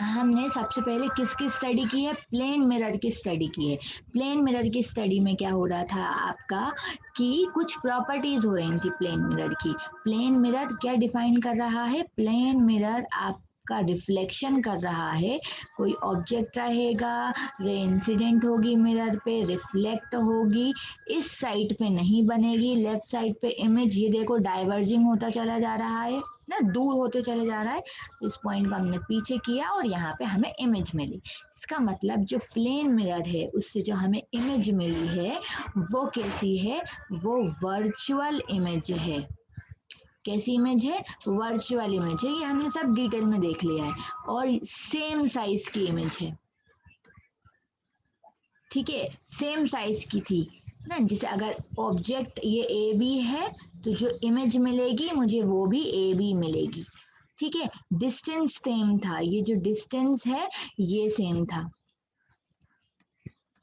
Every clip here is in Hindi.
हमने सबसे पहले किसकी स्टडी की है? प्लेन मिरर की स्टडी की है। प्लेन मिरर की स्टडी में क्या हो रहा था आपका कि कुछ प्रॉपर्टीज हो रही थी प्लेन मिरर की। प्लेन मिरर क्या डिफाइन कर रहा है? प्लेन मिरर आपका रिफ्लेक्शन कर रहा है, कोई ऑब्जेक्ट रहेगा, रे इंसिडेंट होगी मिरर पे, रिफ्लेक्ट होगी, इस साइड पे नहीं बनेगी, लेफ्ट साइड पे इमेज, ये देखो डाइवर्जिंग होता चला जा रहा है ना, दूर होते चले जा रहा है। इस पॉइंट को हमने पीछे किया और यहाँ पे हमें इमेज मिली। इसका मतलब जो प्लेन मिरर है उससे जो हमें इमेज मिली है वो कैसी है? वो वर्चुअल इमेज है। कैसी इमेज है? वर्चुअल इमेज है। ये हमने सब डिटेल में देख लिया है। और सेम साइज की इमेज है, ठीक है, सेम साइज की थी ना। जैसे अगर ऑब्जेक्ट ये ए बी है तो जो इमेज मिलेगी मुझे वो भी ए बी मिलेगी, ठीक है। डिस्टेंस सेम था, ये जो डिस्टेंस है ये सेम था,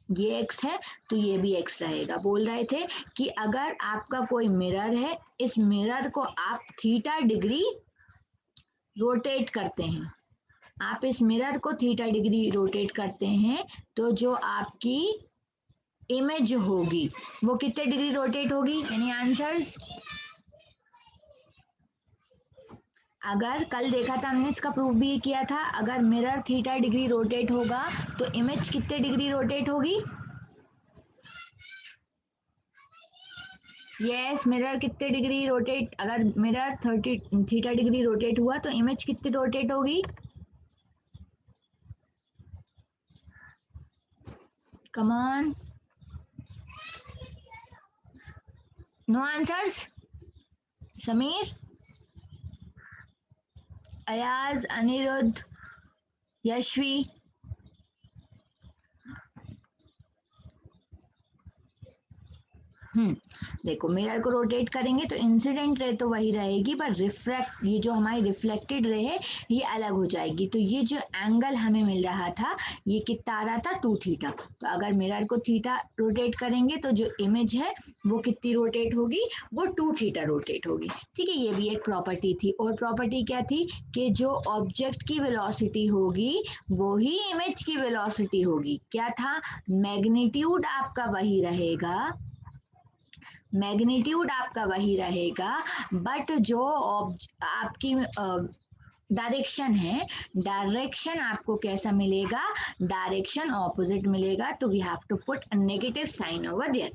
ये x है तो ये भी x रहेगा। बोल रहे थे कि अगर आपका कोई मिरर है, इस मिरर को आप थीटा डिग्री रोटेट करते हैं, आप इस मिरर को थीटा डिग्री रोटेट करते हैं तो जो आपकी इमेज होगी वो कितने डिग्री रोटेट होगी? Any answers? अगर कल देखा था हमने, इसका प्रूफ भी किया था, अगर मिरर थीटा डिग्री रोटेट होगा तो इमेज कितने डिग्री रोटेट होगी? यस, मिरर कितने डिग्री रोटेट, अगर मिरर 30 थीटा डिग्री रोटेट हुआ तो इमेज कितनी रोटेट होगी? Come on, no answers? Sameer, Ayaz, Aniruddh, Yashvi, देखो मिरर को रोटेट करेंगे तो इंसिडेंट रे तो वही रहेगी, पर रिफ्रैक्ट, ये जो हमारी रिफ्लेक्टेड रे है ये अलग हो जाएगी। तो ये जो एंगल हमें मिल रहा था ये कितना आ रहा था? 2 थीटा। तो अगर मिरर को थीटा रोटेट करेंगे तो जो इमेज है वो कितनी रोटेट होगी? वो 2 थीटा रोटेट होगी, ठीक है। ये भी एक प्रॉपर्टी थी। और प्रॉपर्टी क्या थी कि जो ऑब्जेक्ट की वेलोसिटी होगी वो ही इमेज की वेलोसिटी होगी। क्या था? मैग्नीट्यूड आपका वही रहेगा, मैग्नीट्यूड आपका वही रहेगा, बट जो आपकी डायरेक्शन है, डायरेक्शन आपको कैसा मिलेगा? डायरेक्शन ऑपोजिट मिलेगा। तो we have to put a negative sign over there,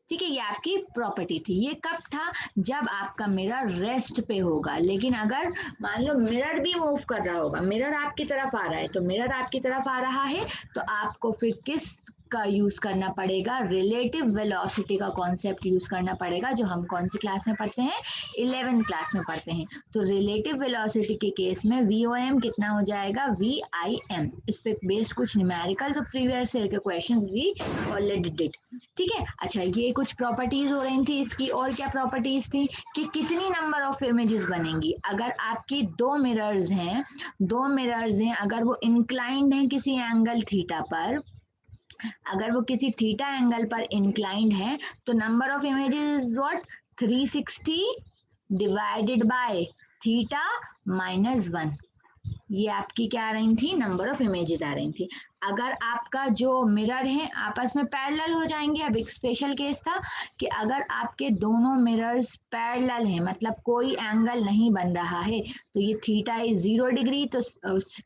ठीक है। ये आपकी प्रॉपर्टी थी। ये कब था? जब आपका मिरर रेस्ट पे होगा। लेकिन अगर मान लो मिरर भी मूव कर रहा होगा, मिरर आपकी तरफ आ रहा है, तो मिरर आपकी तरफ आ रहा है तो आपको फिर किस का यूज करना पड़ेगा? रिलेटिव वेलोसिटी का कॉन्सेप्ट यूज करना पड़ेगा, जो हम कौन सी क्लास में पढ़ते हैं? 11th क्लास में पढ़ते हैं। तो रिलेटिव वेलोसिटी के केस में VOM कितना हो जाएगा? VIM। इस पे बेस्ड कुछ न्यूमेरिकल तो प्रीवियस ईयर के क्वेश्चन वी ऑलरेडी डिड, ठीक है। अच्छा, ये कुछ प्रॉपर्टीज हो रही थी इसकी। और क्या प्रॉपर्टीज थी? कि कितनी नंबर ऑफ इमेजेस बनेंगी। अगर आपकी दो मिरर्स हैं, दो मिरर्स हैं, अगर वो इंक्लाइंड हैं किसी एंगल थीटा पर, अगर वो किसी थीटा एंगल पर इंक्लाइंड है तो number of images is what? 360 divided by theta minus 1। ये आपकी क्या आ रही थी? नंबर ऑफ इमेजेस आ रही थी। अगर आपका जो मिरर है आपस में पैरेलल हो जाएंगे, अब एक स्पेशल केस था कि अगर आपके दोनों मिरर्स पैरेलल हैं, मतलब कोई एंगल नहीं बन रहा है, तो ये थीटा इज 0 डिग्री, तो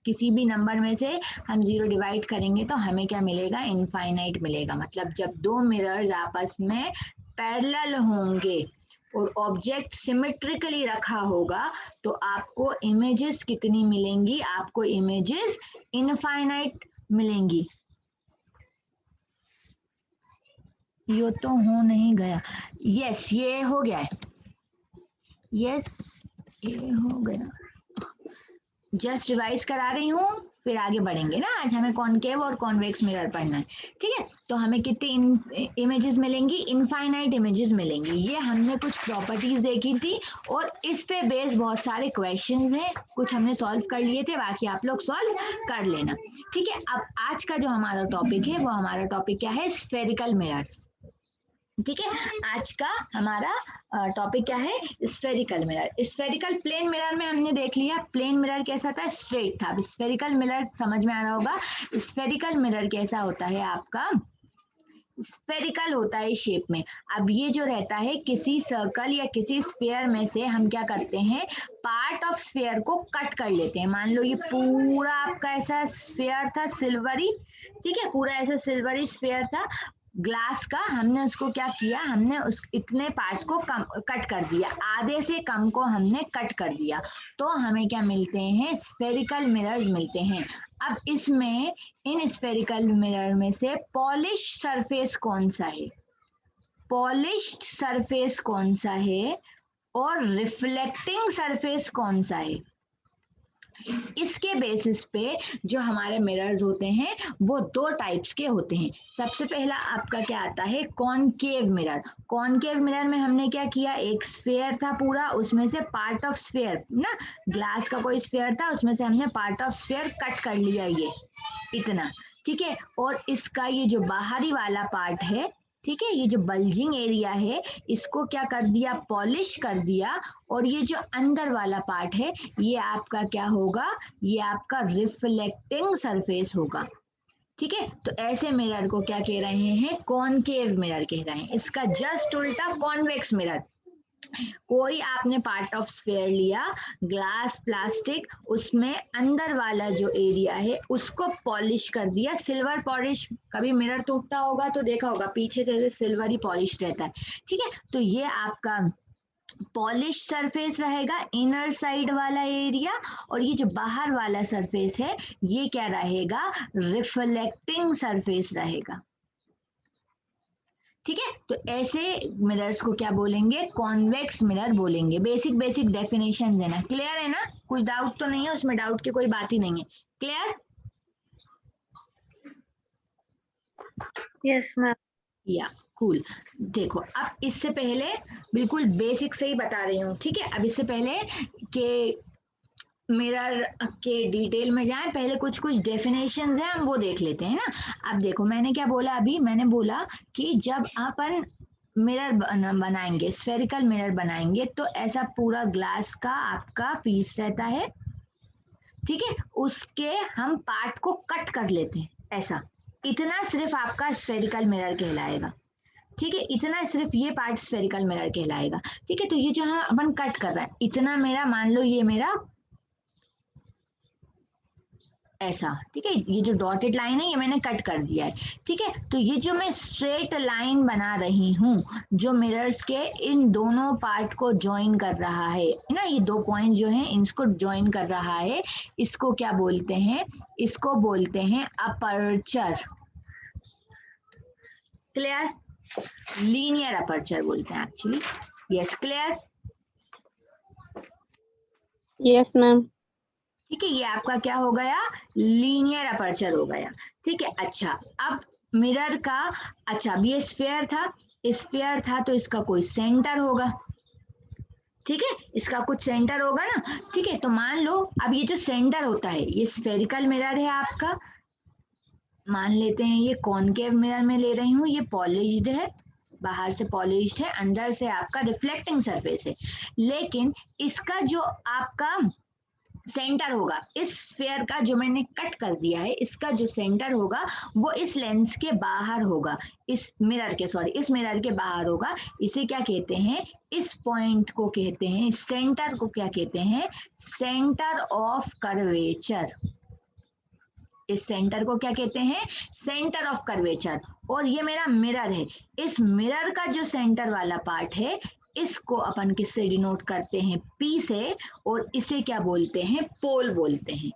किसी भी नंबर में से हम 0 डिवाइड करेंगे तो हमें क्या मिलेगा? इनफाइनाइट मिलेगा। मतलब जब दो मिरर्स आपस में पैरेलल होंगे और ऑब्जेक्ट सिमेट्रिकली रखा होगा तो आपको इमेजेस कितनी मिलेंगी? आपको इमेजेस इनफाइनाइट मिलेंगी। ये तो हो नहीं गया। यस, ये हो गया है। यस, ये हो गया। जस्ट रिवाइज करा रही हूँ, फिर आगे बढ़ेंगे ना। आज हमें कॉनकेव और कॉन्वेक्स मिरर पढ़ना है, ठीक है। तो हमें कितनी इमेजेस मिलेंगी? इनफाइनाइट इमेजेस मिलेंगी। ये हमने कुछ प्रॉपर्टीज देखी थी और इस पे बेस बहुत सारे क्वेश्चंस हैं, कुछ हमने सॉल्व कर लिए थे, बाकी आप लोग सॉल्व कर लेना, ठीक है। अब आज का जो हमारा टॉपिक है वो हमारा टॉपिक क्या है? Spherical mirrors. ठीक है, आज का हमारा टॉपिक क्या है, spherical mirror. Spherical plane mirror में हमने देख लिया, प्लेन मिरर कैसा था, स्ट्रेट था। अब स्फेरिकल मिरर समझ में आ रहा होगा। स्फेरिकल मिरर कैसा होता है आपका, स्फेरिकल होता है शेप में। अब ये जो रहता है किसी सर्कल या किसी स्फीयर में से हम क्या करते हैं, पार्ट ऑफ स्फीयर को कट कर लेते हैं। मान लो ये पूरा आपका ऐसा स्फीयर था सिल्वरी, ठीक है, पूरा ऐसा सिल्वरी स्फीयर था ग्लास का, हमने उसको क्या किया, हमने उस इतने पार्ट को कम कट कर दिया, आधे से कम को हमने कट कर दिया, तो हमें क्या मिलते हैं, स्फेरिकल मिरर्स मिलते हैं। अब इसमें इन स्फेरिकल मिरर में से पॉलिश सरफेस कौन सा है, पॉलिश्ड सरफेस कौन सा है और रिफ्लेक्टिंग सरफेस कौन सा है, इसके बेसिस पे जो हमारे मिरर्स होते हैं वो दो टाइप्स के होते हैं। सबसे पहला आपका क्या आता है, कॉनकेव मिरर। कॉनकेव मिरर में हमने क्या किया, एक स्फीयर था पूरा, उसमें से पार्ट ऑफ स्फीयर ना, ग्लास का कोई स्फीयर था, उसमें से हमने पार्ट ऑफ स्फीयर कट कर लिया, ये इतना, ठीक है। और इसका ये जो बाहरी वाला पार्ट है, ठीक है, ये जो बल्जिंग एरिया है, इसको क्या कर दिया, पॉलिश कर दिया। और ये जो अंदर वाला पार्ट है, ये आपका क्या होगा, ये आपका रिफ्लेक्टिंग सरफेस होगा, ठीक है। तो ऐसे मिरर को क्या कह रहे हैं, कॉनकेव मिरर कह रहे हैं। इसका जस्ट उल्टा कॉन्वेक्स मिरर, कोई आपने पार्ट ऑफ स्फीयर लिया, ग्लास प्लास्टिक, उसमें अंदर वाला जो एरिया है उसको पॉलिश कर दिया, सिल्वर पॉलिश। कभी मिरर टूटता होगा तो देखा होगा पीछे से सिल्वर ही पॉलिश रहता है, ठीक है। तो ये आपका पॉलिश सरफेस रहेगा, इनर साइड वाला एरिया। और ये जो बाहर वाला सरफेस है ये क्या रहेगा, रिफ्लेक्टिंग सरफेस रहेगा, ठीक है। तो ऐसे मिरर्स को क्या बोलेंगे, कॉन्वेक्स मिरर बोलेंगे। बेसिक बेसिक डेफिनेशन है ना, क्लियर है ना, कुछ डाउट तो नहीं है उसमें, डाउट की कोई बात ही नहीं है, क्लियर। Yes ma'am. या कूल। देखो अब इससे पहले बिल्कुल बेसिक से ही बता रही हूँ, ठीक है। अब इससे पहले कि मिरर के डिटेल में जाएं, पहले कुछ कुछ डेफिनेशंस हैं हम वो देख लेते हैं ना। अब देखो मैंने क्या बोला अभी, मैंने बोला कि जब अपन मिरर बनाएंगे, स्फेरिकल मिरर बनाएंगे, तो ऐसा पूरा ग्लास का आपका पीस रहता है, ठीक है, उसके हम पार्ट को कट कर लेते हैं ऐसा, इतना सिर्फ आपका स्फेरिकल मिरर कहलाएगा, ठीक है। इतना सिर्फ ये पार्ट स्फेरिकल मिरर कहलाएगा, ठीक है। तो ये जो हम अपन कट कर रहे हैं, इतना मेरा, मान लो ये मेरा ऐसा, ठीक है, ये जो डॉटेड लाइन है ये मैंने कट कर दिया है, ठीक है। तो ये जो मैं स्ट्रेट लाइन बना रही हूँ, जो मिरर्स के इन दोनों पार्ट को ज्वाइन कर रहा है ना, ये दो पॉइंट जो हैं इसको ज्वाइन कर रहा है, इसको क्या बोलते हैं, इसको बोलते हैं अपर्चर, क्लियर, लीनियर अपर्चर बोलते हैं actually, yes clear. Yes ma'am. ठीक है, ये आपका क्या हो गया, लीनियर अपर्चर हो गया, ठीक है। अच्छा अब मिरर का, अच्छा अब ये स्फीयर था, स्फीयर था तो इसका कोई सेंटर होगा, ठीक है, इसका कुछ सेंटर होगा ना, ठीक है। तो मान लो अब ये जो सेंटर होता है, ये स्फेरिकल मिरर है आपका, मान लेते हैं ये कॉनकेव मिरर में ले रही हूँ, ये पॉलिश्ड है, बाहर से पॉलिश्ड है, अंदर से आपका रिफ्लेक्टिंग सरफेस है। लेकिन इसका जो आपका सेंटर होगा, इस स्फीयर का जो मैंने कट कर दिया है, इसका जो सेंटर होगा वो इस लेंस के बाहर होगा, इस मिरर के, सॉरी, इस मिरर के बाहर होगा। इसे क्या कहते हैं, इस पॉइंट को कहते हैं, इस सेंटर को क्या कहते हैं, सेंटर ऑफ कर्वेचर। इस सेंटर को क्या कहते हैं, सेंटर ऑफ कर्वेचर। और ये मेरा मिरर है, इस मिरर का जो सेंटर वाला पार्ट है इसको अपन किससे डिनोट करते हैं, पी से, और इसे क्या बोलते हैं, पोल बोलते हैं।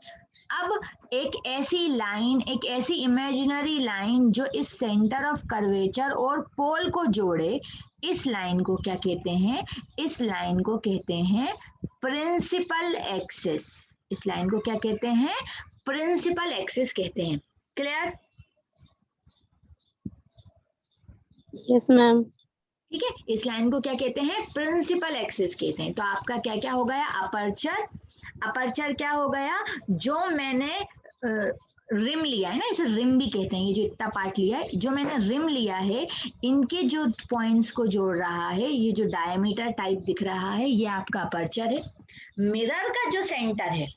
अब एक ऐसी लाइन, एक ऐसी इमेजिनरी लाइन जो इस सेंटर ऑफ कर्वेचर और पोल को जोड़े, इस लाइन को क्या कहते हैं, इस लाइन को कहते हैं प्रिंसिपल एक्सिस। इस लाइन को क्या कहते हैं, प्रिंसिपल एक्सिस कहते हैं, क्लियर। Yes ma'am. ठीक है, इस लाइन को क्या कहते हैं, प्रिंसिपल एक्सिस कहते हैं। तो आपका क्या क्या हो गया, अपर्चर। अपर्चर क्या हो गया, जो मैंने रिम लिया है ना, इसे रिम भी कहते हैं, ये जो इतना पार्ट लिया है, जो मैंने रिम लिया है, इनके जो पॉइंट्स को जोड़ रहा है, ये जो डायमीटर टाइप दिख रहा है, ये आपका अपर्चर है। मिरर का जो सेंटर है,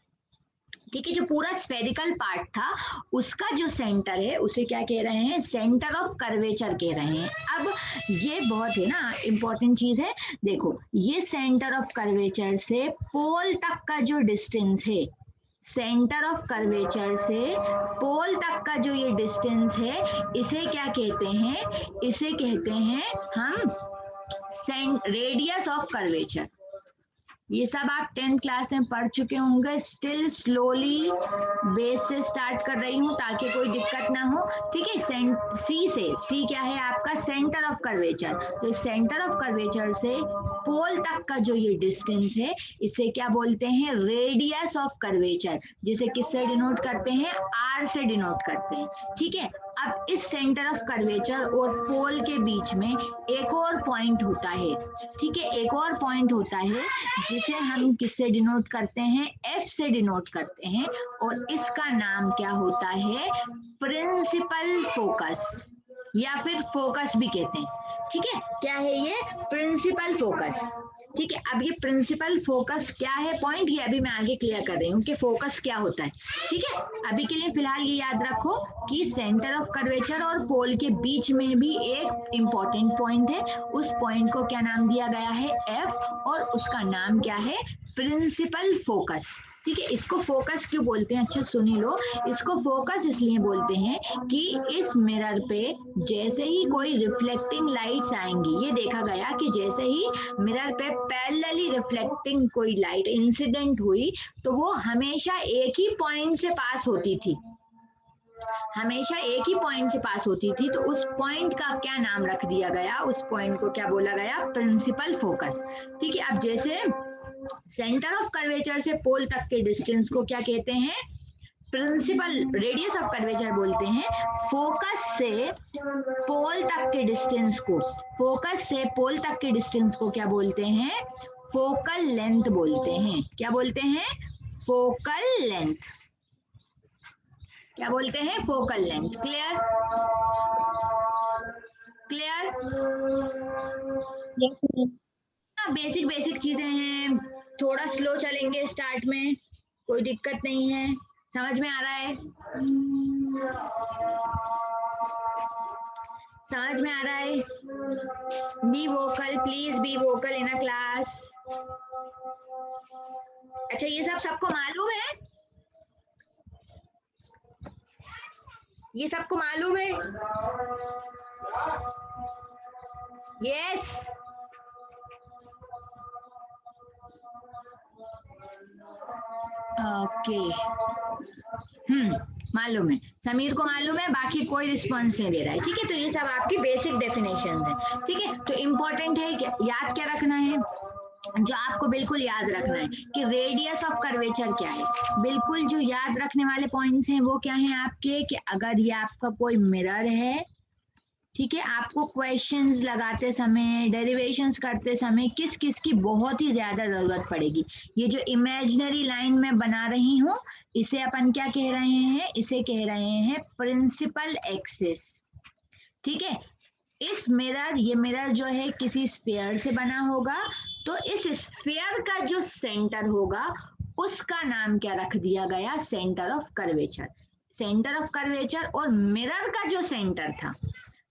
ठीक है, जो पूरा स्फेरिकल पार्ट था, उसका जो सेंटर है उसे क्या कह रहे हैं, सेंटर ऑफ कर्वेचर कह रहे हैं। अब ये बहुत है ना इंपॉर्टेंट चीज है, देखो ये सेंटर ऑफ कर्वेचर से पोल तक का जो डिस्टेंस है, सेंटर ऑफ कर्वेचर से पोल तक का जो ये डिस्टेंस है, इसे क्या कहते हैं, इसे कहते हैं हम रेडियस ऑफ कर्वेचर। ये सब आप 10th क्लास में पढ़ चुके होंगे, स्टिल स्लोली बेस से स्टार्ट कर रही हूँ ताकि कोई दिक्कत ना हो, ठीक है। सी से, सी क्या है आपका, सेंटर ऑफ कर्वेचर, तो सेंटर ऑफ कर्वेचर से पोल तक का जो ये डिस्टेंस है, इसे क्या बोलते हैं, रेडियस ऑफ कर्वेचर, जिसे किससे डिनोट करते हैं, आर से डिनोट करते हैं, ठीक है। अब इस सेंटर ऑफ कर्वेचर और पोल के बीच में एक और पॉइंट होता है, ठीक है, एक और पॉइंट होता है जिसे हम किससे डिनोट करते हैं, एफ से डिनोट करते हैं, और इसका नाम क्या होता है, प्रिंसिपल फोकस, या फिर फोकस भी कहते हैं, ठीक है। क्या है ये, प्रिंसिपल फोकस, ठीक है। अब ये प्रिंसिपल फोकस क्या है पॉइंट, ये अभी मैं आगे क्लियर कर रही हूँ कि फोकस क्या होता है, ठीक है। अभी के लिए फिलहाल ये याद रखो कि सेंटर ऑफ कर्वेचर और पोल के बीच में भी एक इंपॉर्टेंट पॉइंट है, उस पॉइंट को क्या नाम दिया गया है, एफ, और उसका नाम क्या है, प्रिंसिपल फोकस, ठीक है। इसको फोकस क्यों बोलते हैं, अच्छा सुनी लो, इसको फोकस इसलिए बोलते हैं कि इस मिरर पे जैसे ही कोई रिफ्लेक्टिंग लाइट्स आएंगी, ये देखा गया कि जैसे ही मिरर पे पैरेलली रिफ्लेक्टिंग कोई लाइट इंसिडेंट हुई, तो वो हमेशा एक ही पॉइंट से पास होती थी, हमेशा एक ही पॉइंट से पास होती थी, तो उस पॉइंट का क्या नाम रख दिया गया, उस पॉइंट को क्या बोला गया, प्रिंसिपल फोकस, ठीक है। अब जैसे सेंटर ऑफ कर्वेचर से पोल तक के डिस्टेंस को क्या कहते हैं, प्रिंसिपल रेडियस ऑफ कर्वेचर बोलते हैं। फोकस से पोल तक के डिस्टेंस को, फोकस से पोल तक के डिस्टेंस को क्या बोलते हैं, फोकल लेंथ बोलते हैं। क्या बोलते हैं, फोकल लेंथ, क्या बोलते हैं, focal length. Clear, clear, Yes, ma'am. Basic basic चीजें हैं, थोड़ा स्लो चलेंगे स्टार्ट में, कोई दिक्कत नहीं है, समझ में आ रहा है, समझ में आ रहा है। Be vocal, please be vocal in a class. अच्छा ये सब सबको मालूम है, ये सबको मालूम है, यस, ओके, मालूम है, समीर को मालूम है, बाकी कोई रिस्पॉन्स नहीं दे रहा है, ठीक है। तो ये सब आपकी बेसिक डेफिनेशन है, ठीक है। तो इम्पोर्टेंट है कि याद क्या रखना है, जो आपको बिल्कुल याद रखना है कि रेडियस ऑफ कर्वेचर क्या है, बिल्कुल जो याद रखने वाले पॉइंट्स हैं वो क्या हैं आपके, कि अगर ये आपका कोई मिरर है, ठीक है, आपको क्वेश्चंस लगाते समय, डेरिवेशंस करते समय किस किस की बहुत ही ज्यादा जरूरत पड़ेगी, ये जो इमेजिनरी लाइन में बना रही हूँ, इसे अपन क्या कह रहे हैं, इसे कह रहे हैं प्रिंसिपल एक्सिस, ठीक है। इस मिरर, ये मिरर जो है किसी स्फीयर से बना होगा, तो इस स्फीयर का जो सेंटर होगा उसका नाम क्या रख दिया गया, centre of curvature. Centre of curvature और मिरर का जो सेंटर था,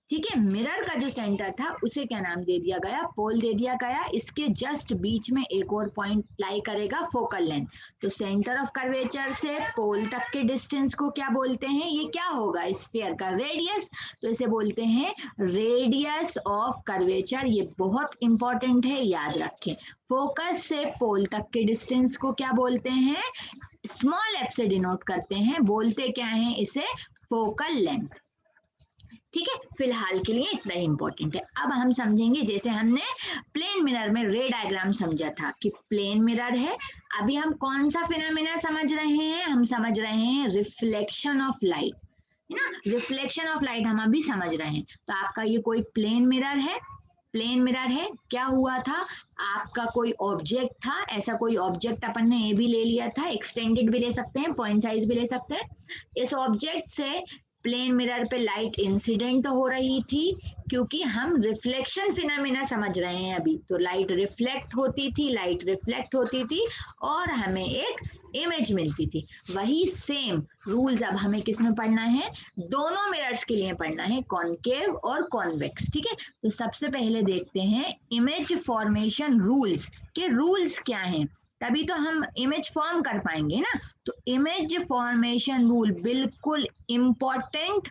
ठीक है, मिरर का जो सेंटर था उसे क्या नाम दे दिया गया, पोल दे दिया गया। इसके जस्ट बीच में एक और पॉइंट लाई करेगा, फोकल लेंथ। तो सेंटर ऑफ कर्वेचर से पोल तक के डिस्टेंस को क्या बोलते हैं, ये क्या होगा, स्फीयर का रेडियस, तो इसे बोलते हैं रेडियस ऑफ कर्वेचर। ये बहुत इंपॉर्टेंट है, याद रखें। फोकस से पोल तक के डिस्टेंस को क्या बोलते हैं, स्मॉल एफ से डिनोट करते हैं, बोलते क्या है इसे, फोकल लेंथ, ठीक है। फिलहाल के लिए इतना ही इंपॉर्टेंट है। अब हम समझेंगे, जैसे हमने प्लेन मिरर में रे डायग्राम समझा था कि प्लेन मिरर है, अभी हम कौन सा फिनोमेना समझ रहे हैं, हम समझ रहे हैं रिफ्लेक्शन ऑफ लाइट, है ना, रिफ्लेक्शन ऑफ लाइट हम अभी समझ रहे हैं। तो आपका ये कोई प्लेन मिरर है, प्लेन मिरर है, क्या हुआ था, आपका कोई ऑब्जेक्ट था, ऐसा कोई ऑब्जेक्ट अपन ने ए भी ले लिया था, एक्सटेंडेड भी ले सकते हैं, पॉइंट साइज भी ले सकते हैं। इस ऑब्जेक्ट से प्लेन मिरर पे लाइट इंसिडेंट हो रही थी, क्योंकि हम रिफ्लेक्शन फिनोमेना समझ रहे हैं अभी, तो लाइट रिफ्लेक्ट होती थी, लाइट रिफ्लेक्ट होती थी और हमें एक इमेज मिलती थी। वही सेम रूल्स अब हमें किस में पढ़ना है, दोनों मिरर्स के लिए पढ़ना है, कॉनकेव और कॉन्वेक्स। ठीक है, तो सबसे पहले देखते हैं इमेज फॉर्मेशन रूल्स के रूल्स क्या हैं, तभी तो हम इमेज फॉर्म कर पाएंगे ना। तो इमेज फॉर्मेशन रूल बिल्कुल important,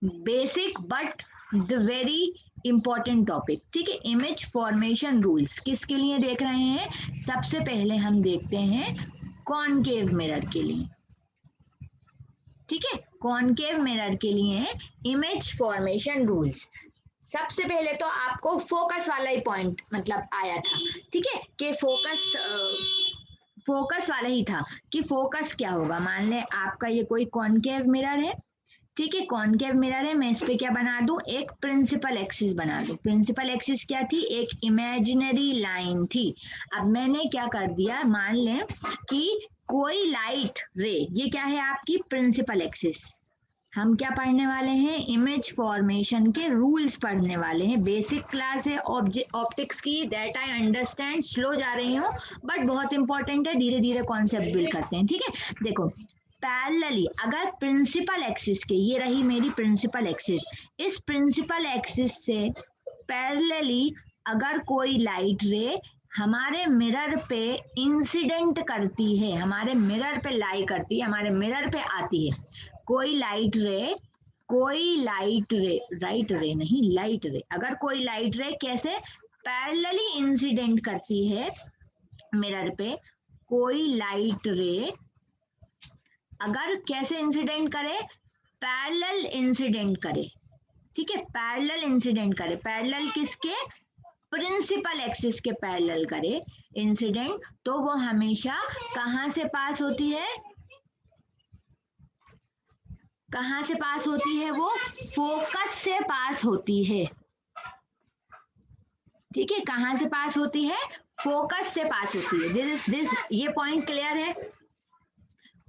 basic but the very important topic. ठीक है, इमेज फॉर्मेशन रूल्स किसके लिए देख रहे हैं, सबसे पहले हम देखते हैं कॉनकेव मिरर के लिए। ठीक है, कॉनकेव मिरर के लिए इमेज फॉर्मेशन रूल्स। सबसे पहले तो आपको फोकस वाला ही पॉइंट मतलब आया था, ठीक है, कि फोकस वाला ही था कि फोकस क्या होगा। मान ले आपका ये कोई कॉनकेव मिरर है, ठीक है, कॉनकेव मिरर है, मैं इस पे क्या बना दूं, एक प्रिंसिपल एक्सिस बना दूं। प्रिंसिपल एक्सिस क्या थी, एक इमेजिनरी लाइन थी। अब मैंने क्या कर दिया, मान लें कि कोई लाइट रे, ये क्या है आपकी प्रिंसिपल एक्सिस। हम क्या पढ़ने वाले हैं, इमेज फॉर्मेशन के रूल्स पढ़ने वाले हैं। बेसिक क्लास है ऑप्टिक्स की, दैट आई अंडरस्टैंड, स्लो जा रही हूँ बट बहुत इंपॉर्टेंट है, धीरे धीरे कॉन्सेप्ट बिल्ड करते हैं। ठीक है, देखो पैरेलली अगर प्रिंसिपल एक्सिस के, ये रही मेरी प्रिंसिपल एक्सिस, इस प्रिंसिपल एक्सिस से पैरेलली अगर कोई लाइट रे हमारे मिरर पे इंसिडेंट करती है, हमारे मिरर पे लाई करती है, हमारे मिरर पे आती है, कोई लाइट रे, कोई लाइट रे, राइट रे नहीं लाइट रे, अगर कोई लाइट रे कैसे पैरेलली इंसिडेंट करती है मिरर पे, कोई लाइट रे अगर कैसे इंसिडेंट करे, पैरेलल इंसिडेंट करे। ठीक है, पैरेलल इंसिडेंट करे, पैरेलल किसके, प्रिंसिपल एक्सिस के पैरेलल करे इंसिडेंट, तो वो हमेशा कहां से पास होती है, कहां से पास होती है, वो फोकस से पास होती है। ठीक है, कहां से पास होती है, फोकस से पास होती है। दिस ये पॉइंट क्लियर है।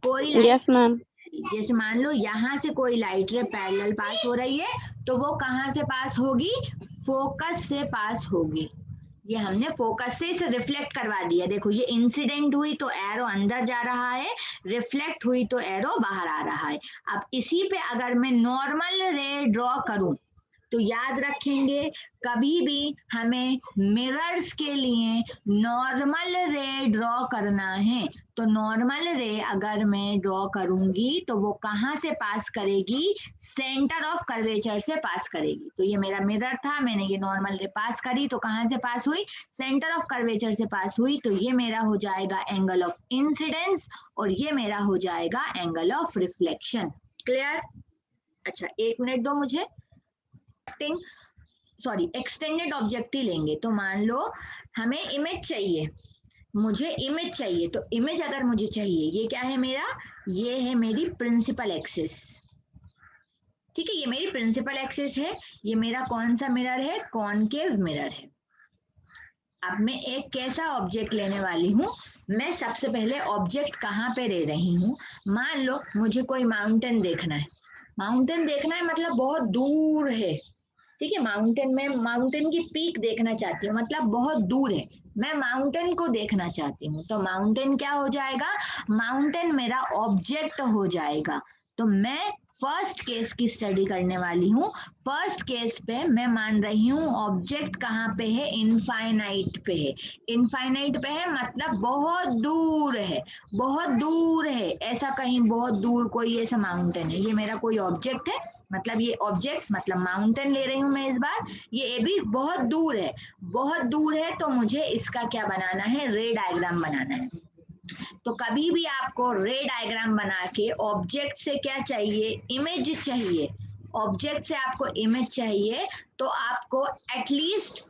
कोई लाइट, यस मैम। जैसे मान लो यहाँ से कोई लाइट रे पैरेलल पास हो रही है, तो वो कहाँ से पास होगी, फोकस से पास होगी। ये हमने फोकस से इसे रिफ्लेक्ट करवा दिया, देखो ये इंसिडेंट हुई तो एरो अंदर जा रहा है, रिफ्लेक्ट हुई तो एरो बाहर आ रहा है। अब इसी पे अगर मैं नॉर्मल रे ड्रॉ करूं, तो याद रखेंगे कभी भी हमें मिरर्स के लिए नॉर्मल रे ड्रॉ करना है, तो नॉर्मल रे अगर मैं ड्रॉ करूंगी तो वो कहाँ से पास करेगी, सेंटर ऑफ कर्वेचर से पास करेगी। तो ये मेरा मिरर था, मैंने ये नॉर्मल रे पास करी, तो कहाँ से पास हुई, सेंटर ऑफ कर्वेचर से पास हुई, तो ये मेरा हो जाएगा एंगल ऑफ इंसिडेंस और ये मेरा हो जाएगा एंगल ऑफ रिफ्लेक्शन। क्लियर। अच्छा एक मिनट दो मुझे, सॉरी एक्सटेंडेड ऑब्जेक्ट ही लेंगे। तो मान लो हमें इमेज चाहिए, मुझे इमेज चाहिए, तो इमेज अगर मुझे चाहिए, ये क्या है मेरा, ये है मेरी प्रिंसिपल एक्सिस। ठीक है, ये मेरी प्रिंसिपल एक्सिस है, ये मेरा कौन सा मिरर है, कॉनकेव मिरर है। अब मैं एक कैसा ऑब्जेक्ट लेने वाली हूँ, मैं सबसे पहले ऑब्जेक्ट कहाँ पे ले रही हूँ, मान लो मुझे कोई माउंटेन देखना है, माउंटेन देखना है मतलब बहुत दूर है। ठीक है, माउंटेन में माउंटेन की पीक देखना चाहती हूँ, मतलब बहुत दूर है, मैं माउंटेन को देखना चाहती हूँ, तो माउंटेन क्या हो जाएगा, माउंटेन मेरा ऑब्जेक्ट हो जाएगा। तो मैं फर्स्ट केस की स्टडी करने वाली हूँ। फर्स्ट केस पे मैं मान रही हूँ ऑब्जेक्ट कहाँ पे है, इनफाइनाइट पे है। इनफाइनाइट पे है मतलब बहुत दूर है, बहुत दूर है, ऐसा कहीं बहुत दूर कोई ऐसा माउंटेन है, ये मेरा कोई ऑब्जेक्ट है, मतलब ये ऑब्जेक्ट मतलब माउंटेन ले रही हूँ मैं इस बार, ये भी बहुत दूर है, बहुत दूर है, तो मुझे इसका क्या बनाना है, रे डायग्राम बनाना है। तो कभी भी आपको रे डायग्राम बना के ऑब्जेक्ट से क्या चाहिए, इमेज चाहिए, ऑब्जेक्ट से आपको इमेज चाहिए, तो आपको एटलीस्ट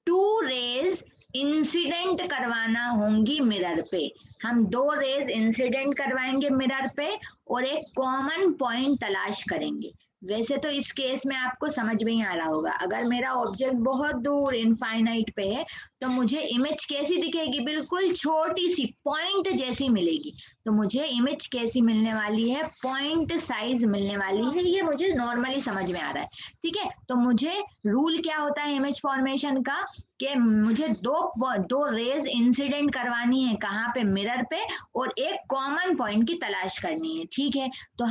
2 रेज इंसिडेंट करवाना होंगी मिरर पे। हम 2 रेज इंसिडेंट करवाएंगे मिरर पे और एक कॉमन पॉइंट तलाश करेंगे। वैसे तो इस केस में आपको समझ में ही आ रहा होगा, अगर मेरा ऑब्जेक्ट बहुत दूर इनफाइनाइट पे है तो मुझे इमेज कैसी दिखेगी, बिल्कुल छोटी सी पॉइंट जैसी मिलेगी। तो मुझे इमेज कैसी मिलने वाली है, पॉइंट साइज मिलने वाली है, ये मुझे नॉर्मली समझ में आ रहा है। ठीक है, तो मुझे रूल क्या होता है इमेज फॉर्मेशन का, कि मुझे दो रेज इंसिडेंट करवानी है, कहाँ पे, मिरर पे, और एक कॉमन पॉइंट की तलाश करनी है। ठीक है, तो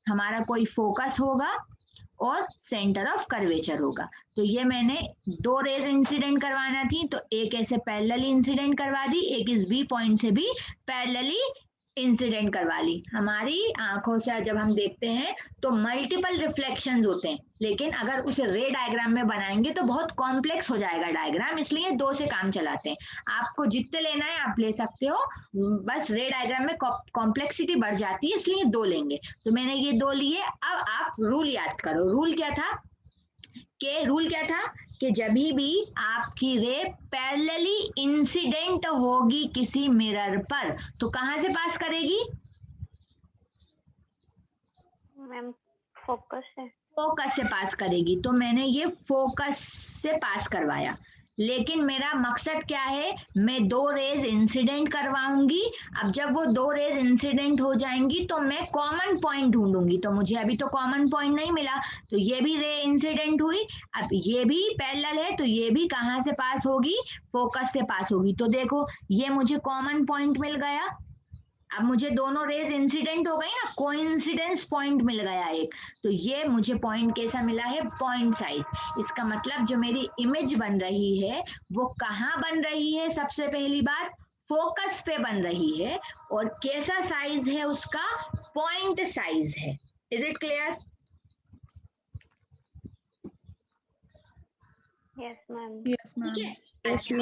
हमारा कोई फोकस होगा और सेंटर ऑफ कर्वेचर होगा। तो ये मैंने दो रेज इंसिडेंट करवाना थी, तो एक ऐसे पैरेलली इंसिडेंट करवा दी, एक इस बी पॉइंट से भी पैरेलली इंसिडेंट करवा ली। हमारी आंखों से जब हम देखते हैं तो मल्टीपल रिफ्लेक्शंस होते हैं, लेकिन अगर उसे रे डायग्राम में बनाएंगे तो बहुत कॉम्प्लेक्स हो जाएगा डायग्राम, इसलिए दो से काम चलाते हैं। आपको जितने लेना है आप ले सकते हो, बस रे डायग्राम में कॉम्प्लेक्सिटी बढ़ जाती है, इसलिए दो लेंगे। तो मैंने ये दो लिए। अब आप रूल याद करो, रूल क्या था कि जब भी आपकी रे पैरेलली इंसिडेंट होगी किसी मिरर पर तो कहां से पास करेगी? मैम फोकस है। फोकस से पास करेगी। तो मैंने ये फोकस से पास करवाया, लेकिन मेरा मकसद क्या है, मैं दो रेज इंसिडेंट करवाऊंगी। अब जब वो दो रेज इंसिडेंट हो जाएंगी तो मैं कॉमन पॉइंट ढूंढूंगी, तो मुझे अभी तो कॉमन पॉइंट नहीं मिला, तो ये भी रे इंसिडेंट हुई। अब ये भी पैरेलल है तो ये भी कहाँ से पास होगी, फोकस से पास होगी। तो देखो ये मुझे कॉमन पॉइंट मिल गया। अब मुझे दोनों रेज इंसिडेंट हो गई ना, कोइंसिडेंस पॉइंट मिल गया एक। तो ये मुझे पॉइंट कैसा मिला है, पॉइंट साइज। इसका मतलब जो मेरी इमेज बन रही है वो कहाँ बन रही है, सबसे पहली बात फोकस पे बन रही है, और कैसा साइज है उसका, पॉइंट साइज है। Is it clear? Yes ma'am. Yes ठीक मैम। है, अच्छा।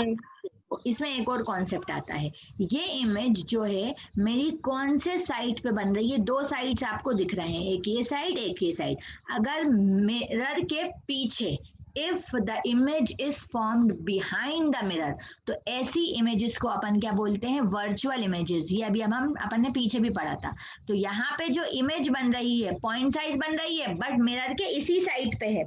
इसमें एक और कॉन्सेप्ट आता है, ये इमेज जो है मेरी कौन से साइड पे बन रही है। दो साइड्स आपको दिख रहे हैं, एक ये साइड एक ये साइड। अगर मिरर के पीछे, if the image is formed behind the mirror, तो ऐसी इमेजेस को अपन क्या बोलते हैं, वर्चुअल इमेजेस। ये अभी हम अपन ने पीछे भी पढ़ा था। तो यहाँ पे जो इमेज बन रही है पॉइंट साइज बन रही है, बट मिरर के इसी साइड पे है।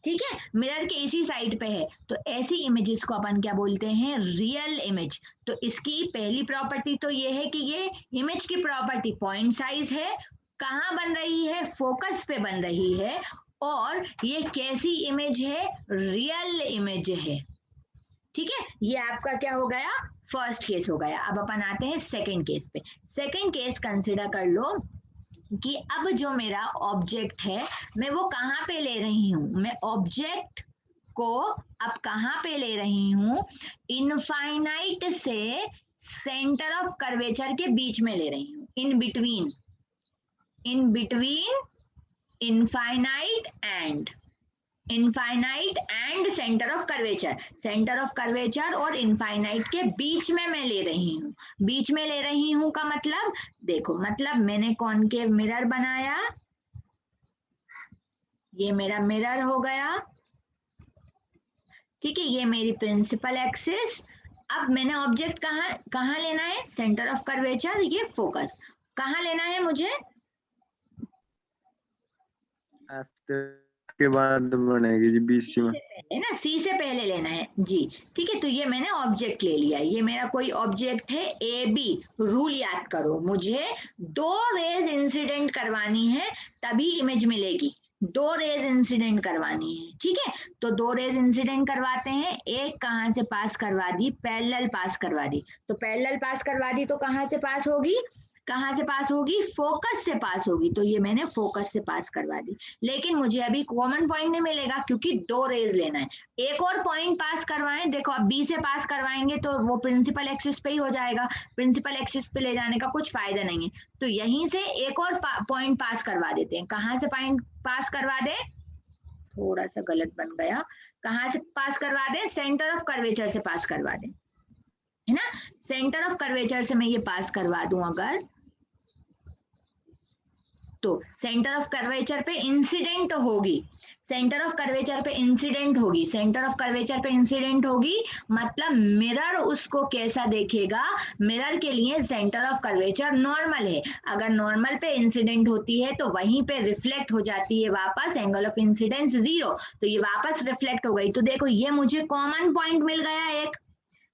ठीक है, मिरर के इसी साइड पे है, तो ऐसी इमेजेस को अपन क्या बोलते हैं, रियल इमेज। तो इसकी पहली प्रॉपर्टी तो ये है कि ये इमेज की प्रॉपर्टी पॉइंट साइज है, कहाँ बन रही है, फोकस पे बन रही है, और ये कैसी इमेज है, रियल इमेज है। ठीक है, ये आपका क्या हो गया, फर्स्ट केस हो गया। अब अपन आते हैं सेकंड केस पे। सेकंड केस कंसिडर कर लो कि अब जो मेरा ऑब्जेक्ट है मैं वो कहाँ पे ले रही हूँ, मैं ऑब्जेक्ट को अब कहाँ पे ले रही हूँ, इनफाइनाइट से सेंटर ऑफ कर्वेचर के बीच में ले रही हूँ, in between infinite and centre of curvature. Centre of curvature और इनफाइनाइट के बीच में मैं ले रही हूँ। बीच में ले रही हूँ का मतलब देखो, मतलब मैंने कॉनकेव मिरर बनाया, ये मेरा मिरर हो गया। ठीक है, ये मेरी प्रिंसिपल एक्सिस। अब मैंने ऑब्जेक्ट कहाँ कहाँ लेना है, सेंटर ऑफ कर्वेचर, ये फोकस कहाँ लेना है मुझे, के बाद बनेगी जी बीसी में, है ना, सी से पहले लेना है जी। ठीक है, तो ये मैंने ऑब्जेक्ट ले लिया, ये मेरा कोई ऑब्जेक्ट है ए बी। रूल याद करो, मुझे दो रेज इंसिडेंट करवानी है तभी इमेज मिलेगी, दो रेज इंसिडेंट करवानी है। ठीक है, तो दो रेज इंसिडेंट करवाते हैं, एक कहाँ से पास करवा दी, पैरेलल पास करवा दी। तो पैरेलल पास करवा दी तो कहाँ से पास होगी, कहाँ से पास होगी, फोकस से पास होगी। तो ये मैंने फोकस से पास करवा दी, लेकिन मुझे अभी कॉमन पॉइंट नहीं मिलेगा क्योंकि दो रेज लेना है। एक और पॉइंट पास करवाएं, देखो अब बी से पास करवाएंगे तो वो प्रिंसिपल एक्सिस पे ही हो जाएगा, प्रिंसिपल एक्सिस पे ले जाने का कुछ फायदा नहीं है। तो यहीं से एक और पॉइंट पास करवा देते हैं। कहाँ से पॉइंट पास करवा दे, थोड़ा सा गलत बन गया, कहाँ से पास करवा दे, सेंटर ऑफ कर्वेचर से पास करवा दे, है ना। सेंटर ऑफ कर्वेचर से मैं ये पास करवा दूं, अगर तो सेंटर ऑफ कर्वेचर पे इंसिडेंट होगी, सेंटर ऑफ कर्वेचर पे इंसिडेंट होगी, सेंटर ऑफ कर्वेचर पे इंसिडेंट होगी, मतलब मिरर उसको कैसा देखेगा, मिरर के लिए सेंटर ऑफ कर्वेचर नॉर्मल है, अगर नॉर्मल पे इंसिडेंट होती है तो वहीं पे रिफ्लेक्ट हो जाती है वापस, एंगल ऑफ इंसिडेंस 0, तो ये वापस रिफ्लेक्ट हो गई। तो देखो ये मुझे कॉमन पॉइंट मिल गया एक,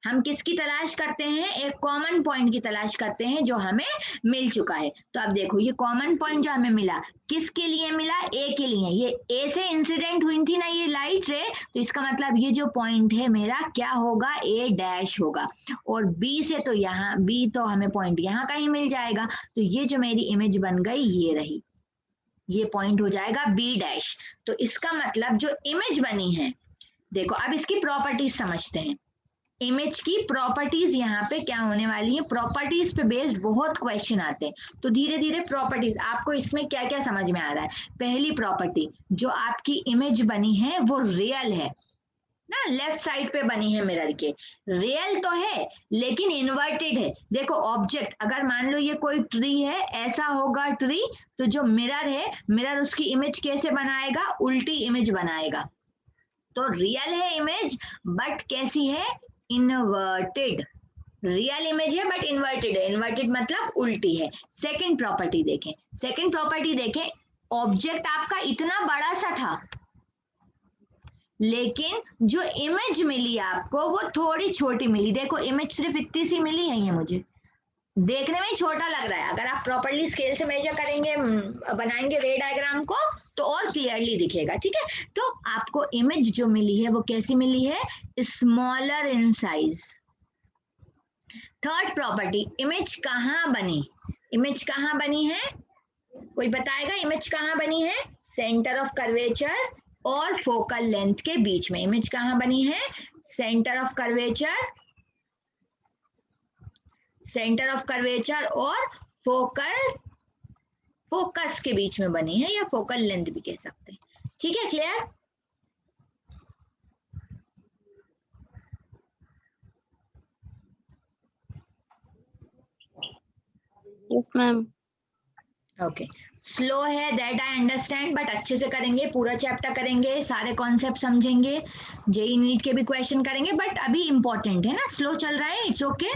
हम किसकी तलाश करते हैं, एक कॉमन पॉइंट की तलाश करते हैं जो हमें मिल चुका है। तो अब देखो ये कॉमन पॉइंट जो हमें मिला किसके लिए मिला, ए के लिए, ये ए से इंसिडेंट हुई थी ना ये लाइट रे, तो इसका मतलब ये जो पॉइंट है मेरा क्या होगा, ए डैश होगा, और बी से तो यहाँ बी तो हमें पॉइंट यहाँ कहीं मिल जाएगा, तो ये जो मेरी इमेज बन गई ये रही, ये पॉइंट हो जाएगा बी डैश। तो इसका मतलब जो इमेज बनी है, देखो अब इसकी प्रॉपर्टीज समझते हैं, इमेज की प्रॉपर्टीज यहाँ पे क्या होने वाली है, प्रॉपर्टीज पे बेस्ड बहुत क्वेश्चन आते हैं, तो धीरे धीरे प्रॉपर्टीज आपको इसमें क्या क्या समझ में आ रहा है। पहली प्रॉपर्टी, जो आपकी इमेज बनी है वो रियल है ना, लेफ्ट साइड पे बनी है मिरर के, रियल तो है लेकिन इन्वर्टेड है। देखो ऑब्जेक्ट अगर मान लो ये कोई ट्री है, ऐसा होगा ट्री, तो जो मिरर है, मिरर उसकी इमेज कैसे बनाएगा, उल्टी इमेज बनाएगा। तो रियल है इमेज बट कैसी है, इन्वर्टेड, रियल इमेज है बट इन्वर्टेड है, इन्वर्टेड मतलब उल्टी है। सेकंड प्रॉपर्टी देखें, सेकंड प्रॉपर्टी देखें, ऑब्जेक्ट आपका इतना बड़ा सा था लेकिन जो इमेज मिली आपको वो थोड़ी छोटी मिली, देखो इमेज सिर्फ इतनी सी मिली है, ये मुझे देखने में छोटा लग रहा है, अगर आप प्रॉपर्ली स्केल से मेजर करेंगे, बनाएंगे रे डायग्राम को तो और क्लियरली दिखेगा, ठीक है। तो आपको इमेज जो मिली है वो कैसी मिली है, smaller in size. Third property, image कहाँ बनी, इमेज कहाँ बनी है, कोई बताएगा इमेज कहाँ बनी है, सेंटर ऑफ कर्वेचर और फोकल लेंथ के बीच में इमेज कहाँ बनी है, centre of curvature, centre of curvature और फोकस के बीच में बनी है, या फोकल लेंथ भी कह सकते हैं, ठीक है। Clear, yes ma'am. Okay, slow है दैट आई अंडरस्टैंड, बट अच्छे से करेंगे, पूरा चैप्टर करेंगे, सारे कॉन्सेप्ट समझेंगे, जेई नीट के भी क्वेश्चन करेंगे, बट अभी इंपॉर्टेंट है ना, स्लो चल रहा है, इट्स ओके,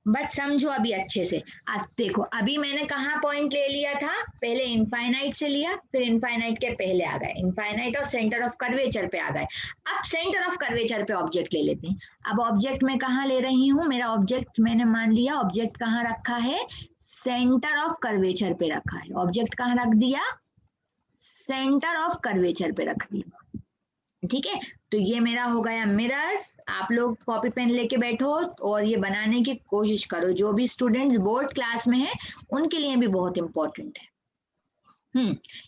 बट समझो अभी अच्छे से। अब देखो अभी मैंने कहाँ पॉइंट ले लिया था, पहले इनफाइनाइट से लिया, फिर इनफाइनाइट के पहले आ गए, इनफाइनाइट और सेंटर ऑफ कर्वेचर पे आ गए, अब सेंटर ऑफ कर्वेचर पे ऑब्जेक्ट ले लेते हैं। अब ऑब्जेक्ट मैं कहाँ ले रही हूँ, मेरा ऑब्जेक्ट मैंने मान लिया ऑब्जेक्ट कहाँ रखा है, सेंटर ऑफ कर्वेचर पे रखा है, ऑब्जेक्ट कहाँ रख दिया, सेंटर ऑफ कर्वेचर पे रख दिया, ठीक है। तो ये मेरा हो गया मिरर, आप लोग कॉपी पेन लेके बैठो और ये बनाने की कोशिश करो, जो भी स्टूडेंट्स बोर्ड क्लास में है उनके लिए भी बहुत इंपॉर्टेंट है।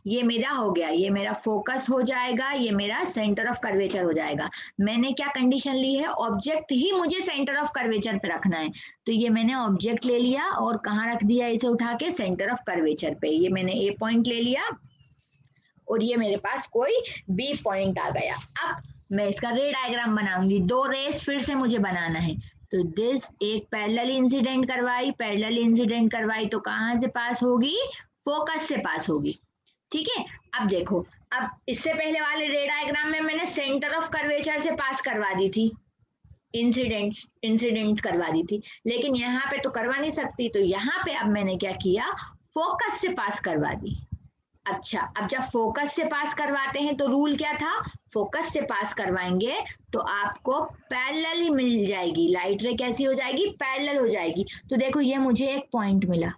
ये मेरा हो गया, ये मेरा फोकस हो जाएगा, ये मेरा सेंटर ऑफ कर्वेचर हो जाएगा। मैंने क्या कंडीशन ली है, ऑब्जेक्ट ही मुझे सेंटर ऑफ कर्वेचर पे रखना है, तो ये मैंने ऑब्जेक्ट ले लिया और कहाँ रख दिया इसे उठा के, सेंटर ऑफ कर्वेचर पे, ये मैंने ए पॉइंट ले लिया और ये मेरे पास कोई बी पॉइंट आ गया। अब मैं इसका रे डायग्राम बनाऊंगी, दो रेस फिर से मुझे बनाना है, तो दिस एक पैरेलल इंसिडेंट करवाई, पैरेलल इंसिडेंट करवाई तो कहाँ से पास होगी, फोकस से पास होगी, ठीक है। अब देखो, अब इससे पहले वाले रे डायग्राम में मैंने सेंटर ऑफ कर्वेचर से पास करवा दी थी, इंसिडेंट करवा दी थी, लेकिन यहाँ पे तो करवा नहीं सकती, तो यहाँ पे अब मैंने क्या किया, फोकस से पास करवा दी। अच्छा, अब जब फोकस से पास करवाते हैं तो रूल क्या था, फोकस से पास करवाएंगे तो आपको पैरेलल ही मिल जाएगी, लाइट रे कैसी हो जाएगी, पैरेलल हो जाएगी। तो देखो ये मुझे एक पॉइंट मिला,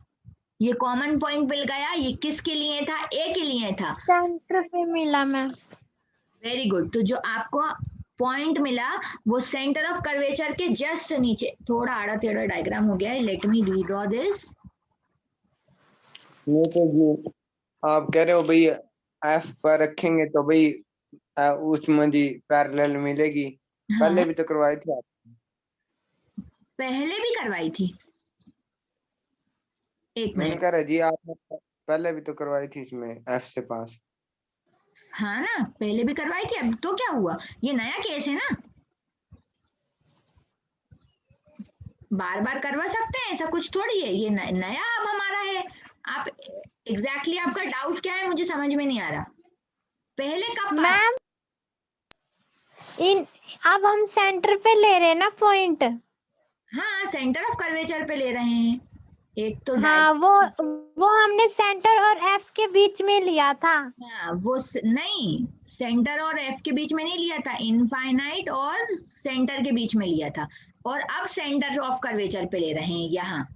ये कॉमन पॉइंट मिल गया, ये किसके लिए था, ए के लिए था, सेंटर पे मिला मैम। Very good. तो जो आपको पॉइंट मिला वो सेंटर ऑफ कर्वेचर के जस्ट नीचे, थोड़ा आड़ा टेढ़ा डायग्राम हो गया है, लेट मी रीड्रॉ दिस। ये तो जी आप कह रहे हो भाई एफ पर रखेंगे तो भाई उसमें जी पैरेलल मिलेगी। हाँ, पहले भी तो करवाई थी आप, पहले भी करवाई थी, एक मैंने मिनट, कह रहा जी आपने पहले भी तो करवाई थी इसमें एफ से पास। हाँ ना पहले भी करवाई थी, अब तो क्या हुआ, ये नया केस है ना, बार बार करवा सकते हैं, ऐसा कुछ थोड़ी है, ये नया अब हमारा है, आप एग्जैक्टली आपका डाउट क्या है मुझे समझ में नहीं आ रहा। पहले कब पास? मैम अब हम सेंटर पे ले रहे हैं ना पॉइंट। हाँ, सेंटर ऑफ कर्वेचर पे ले रहे हैं। एक तो हाँ वो हमने सेंटर और एफ के बीच में लिया था। हाँ, नहीं, सेंटर और एफ के बीच में नहीं लिया था, इनफाइनाइट और सेंटर के बीच में लिया था, और अब सेंटर ऑफ कर्वेचर पे ले रहे हैं यहाँ।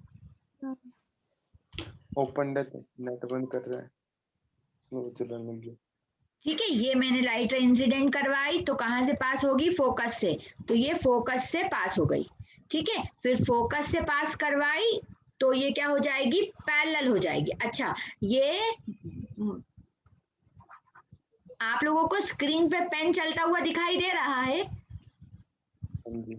ओपन नेट बंद कर रहा है, वो चलाने के लिए। ठीक है, ये मैंने लाइट इंसिडेंट करवाई तो कहाँ से पास होगी? फोकस से, तो ये फोकस से पास हो गई। ठीक है, फिर फोकस से पास करवाई तो ये क्या हो जाएगी? पैरेलल हो जाएगी। अच्छा, ये आप लोगों को स्क्रीन पे पेन चलता हुआ दिखाई दे रहा है? हाँ जी।